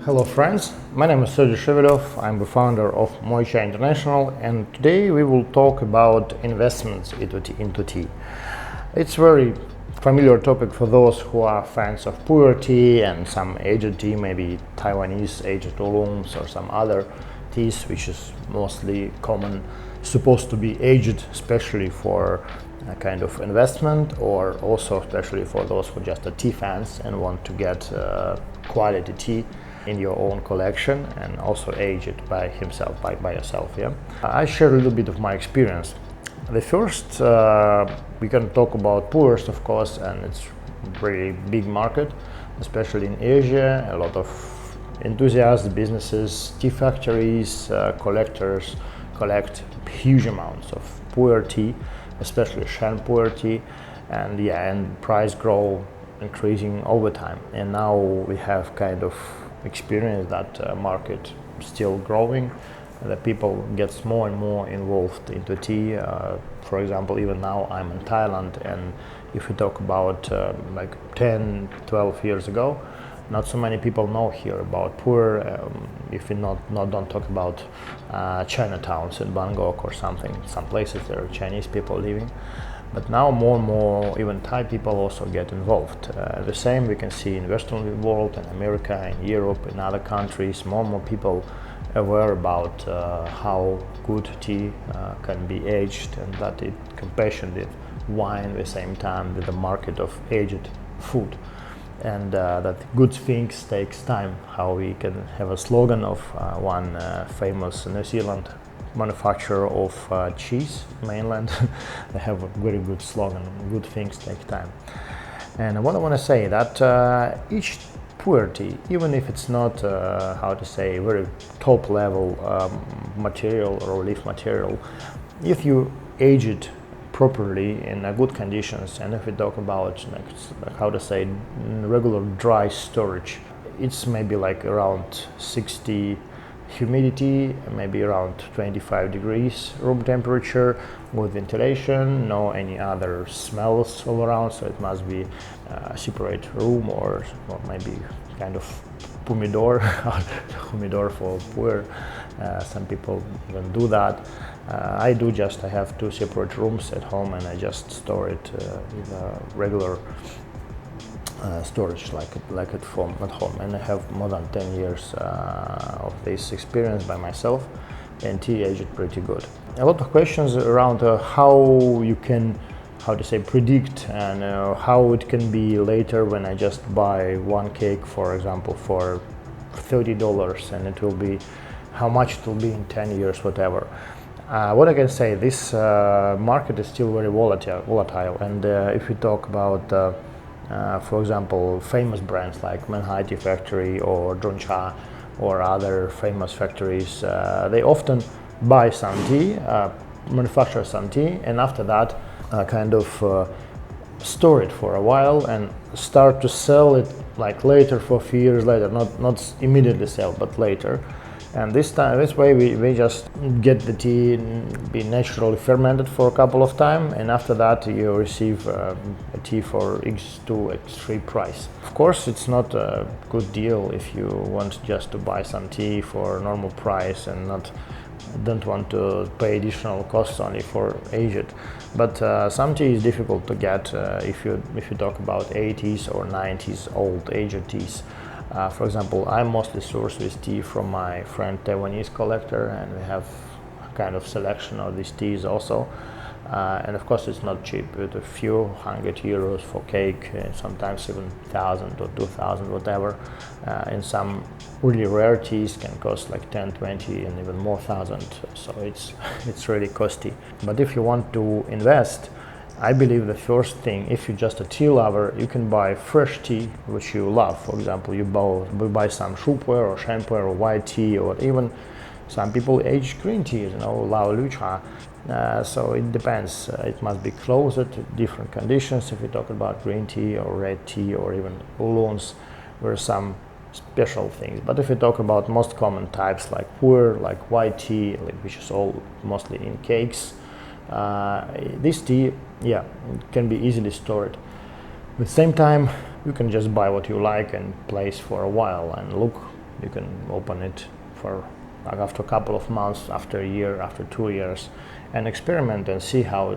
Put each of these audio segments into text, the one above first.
Hello friends, my name is Sergey. I'm the founder of Moychay International, and today we will talk about investments into tea. It's a very familiar topic for those who are fans of Puer tea and some aged tea, maybe Taiwanese aged oolongs or some other teas, which is mostly common, supposed to be aged, especially for a kind of investment, or also especially for those who are just tea fans and want to get quality tea in your own collection and also age it by yourself. Yeah, I share a little bit of my experience. The first, we can talk about Puers, of course, and it's a really big market, especially in Asia. A lot of enthusiasts, businesses, tea factories, collectors collect huge amounts of Puer tea, especially Shan Puer tea, and price grow increasing over time. And now we have kind of experience that market still growing. The people gets more and more involved into tea. For example, even now I'm in Thailand, and if we talk about like 10, 12 years ago, not so many people know here about Puer. If we don't talk about Chinatowns in Bangkok or something, some places there are Chinese people living. But now more and more, even Thai people also get involved. The same we can see in Western world, in America, in Europe, in other countries. More and more people aware about how good tea can be aged, and that it compassionate wine at the same time with the market of aged food. And that good things takes time. How we can have a slogan of one famous New Zealand manufacturer of cheese, mainland. They have a very good slogan: good things take time. And what I want to say that each Puer tea, even if it's not how to say very top level material or leaf material, if you age it properly in good conditions, and if we talk about like how to say regular dry storage, it's maybe like around 60 humidity, maybe around 25 degrees room temperature, with ventilation, no any other smells all around, so it must be a separate room or maybe kind of humidor for Puer. Some people even do that. I have two separate rooms at home, and I just store it with a regular storage like at home, and I have more than 10 years of this experience by myself, and tea aged pretty good. A lot of questions around how you can predict, and how it can be later when I just buy one cake, for example, for $30, and it will be how much it will be in 10 years, whatever. What I can say, this market is still very volatile, and if we talk about for example, famous brands like Moychay Tea Factory or Druncha or other famous factories, they often buy some tea, manufacture some tea, and after that kind of store it for a while and start to sell it like later, for a few years later, not immediately sell, but later. And this way we just get the tea be naturally fermented for a couple of times, and after that you receive a tea for X2, X3 price. Of course, it's not a good deal if you want just to buy some tea for a normal price and don't want to pay additional costs only for aged. But some tea is difficult to get if you talk about 80s or 90s old aged teas. For example, I mostly source this tea from my friend Taiwanese collector, and we have a kind of selection of these teas also. And of course, it's not cheap, with a few €100 for cake, and sometimes even 1,000 or 2,000, whatever. And some really rare teas can cost like 10, 20, and even more thousand. So it's really costly. But if you want to invest, I believe the first thing, if you're just a tea lover, you can buy fresh tea which you love. For example, you buy some Puer or Shan Puer or white tea, or even some people age green tea, Lao Lu Cha. So it depends. It must be closed to different conditions. If we talk about green tea or red tea or even oolongs, there are some special things. But if we talk about most common types like Puer, like white tea, which is all mostly in cakes, this tea, can be easily stored. At the same time, you can just buy what you like and place for a while and look You can open it for like after a couple of months, after a year, after 2 years, and experiment and see how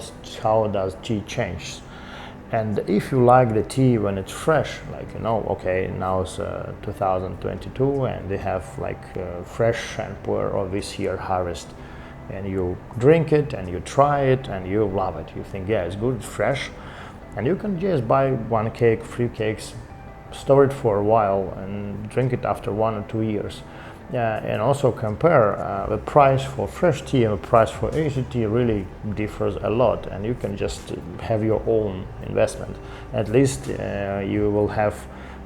does tea change. And if you like the tea when it's fresh, like okay, now it's 2022 and they have like fresh and Puer of this year harvest, and you drink it and you try it and you love it. You think, yeah, it's good, it's fresh, and you can just buy 1 cake, 3 cakes, store it for a while and drink it after 1 or 2 years. And also compare the price for fresh tea and the price for aged tea really differs a lot, and you can just have your own investment. At least you will have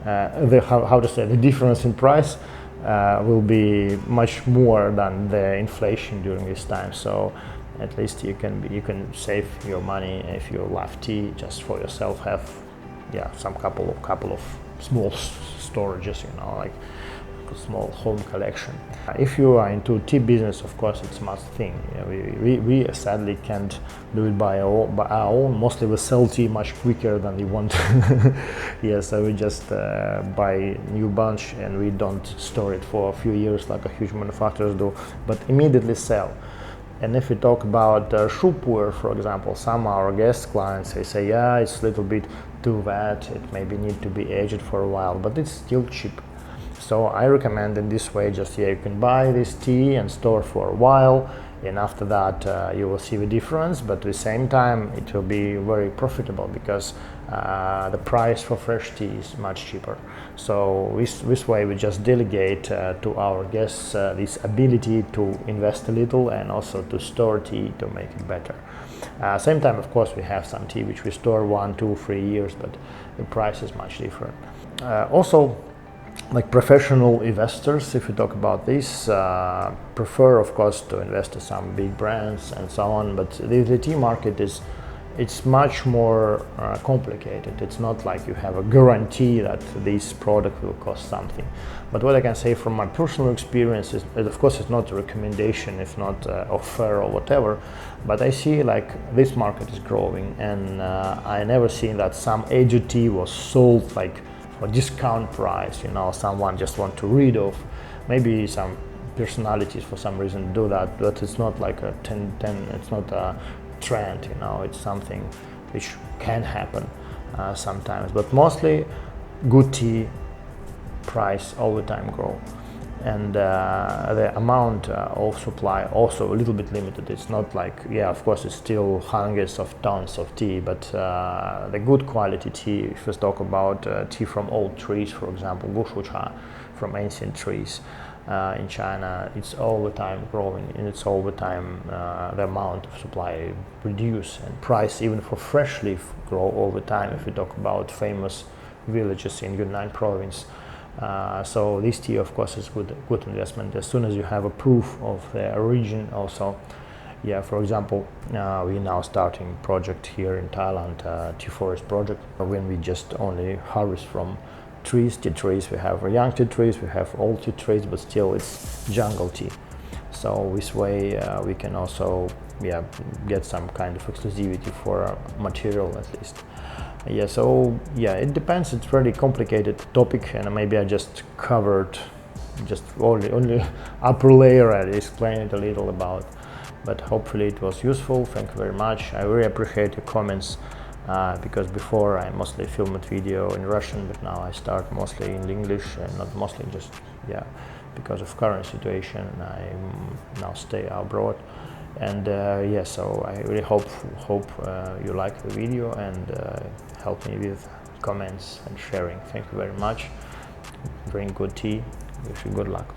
the difference in price will be much more than the inflation during this time. So at least you can save your money if you love tea just for yourself. Have some couple of small storages, like small home collection. If you are into tea business, of course, it's must thing. We sadly can't do it by our own. Mostly we sell tea much quicker than we want. So we just buy new bunch and we don't store it for a few years like a huge manufacturers do, but immediately sell. And if we talk about Puer, for example, some of our guest clients, they say, yeah, it's a little bit too wet, it maybe need to be aged for a while, but it's still cheap. So I recommend in this way, just you can buy this tea and store for a while, and after that you will see the difference, but at the same time it will be very profitable because the price for fresh tea is much cheaper. So this way we just delegate to our guests this ability to invest a little and also to store tea to make it better. Same time, of course, we have some tea which we store 1, 2, 3 years, but the price is much different. Also, like professional investors, if we talk about this, prefer, of course, to invest in some big brands and so on. But the tea market it's much more complicated. It's not like you have a guarantee that this product will cost something. But what I can say from my personal experience is, of course, it's not a recommendation, if not offer or whatever. But I see like this market is growing, and I never seen that some aged tea was sold like or discount price, someone just want to rid of. Maybe some personalities for some reason do that, but it's not like a 10, it's not a trend, it's something which can happen sometimes, but mostly good tea price all the time grow. And the amount of supply also a little bit limited. It's not like, of course, it's still hundreds of tons of tea, but the good quality tea, if we talk about tea from old trees, for example, Moychay from ancient trees in China, it's all the time growing, and it's all the time the amount of supply reduce, and price even for fresh leaf grow all the time. If we talk about famous villages in Yunnan province. So this tea, of course, is good investment as soon as you have a proof of the origin. Also, for example, we now starting project here in Thailand, tea forest project, when we just only harvest from tea trees. We have young tea trees, we have old tea trees, but still it's jungle tea. So this way we can also get some kind of exclusivity for material at least. It depends. It's very complicated topic, and maybe I just covered just only upper layer. I explained it a little about, but hopefully it was useful. Thank you very much. I really appreciate your comments because before I mostly filmed video in Russian, but now I start mostly in English, and not mostly, just because of current situation. I now stay abroad. And so I really hope you like the video and help me with comments and sharing. Thank you very much. Drink good tea. Wish you good luck.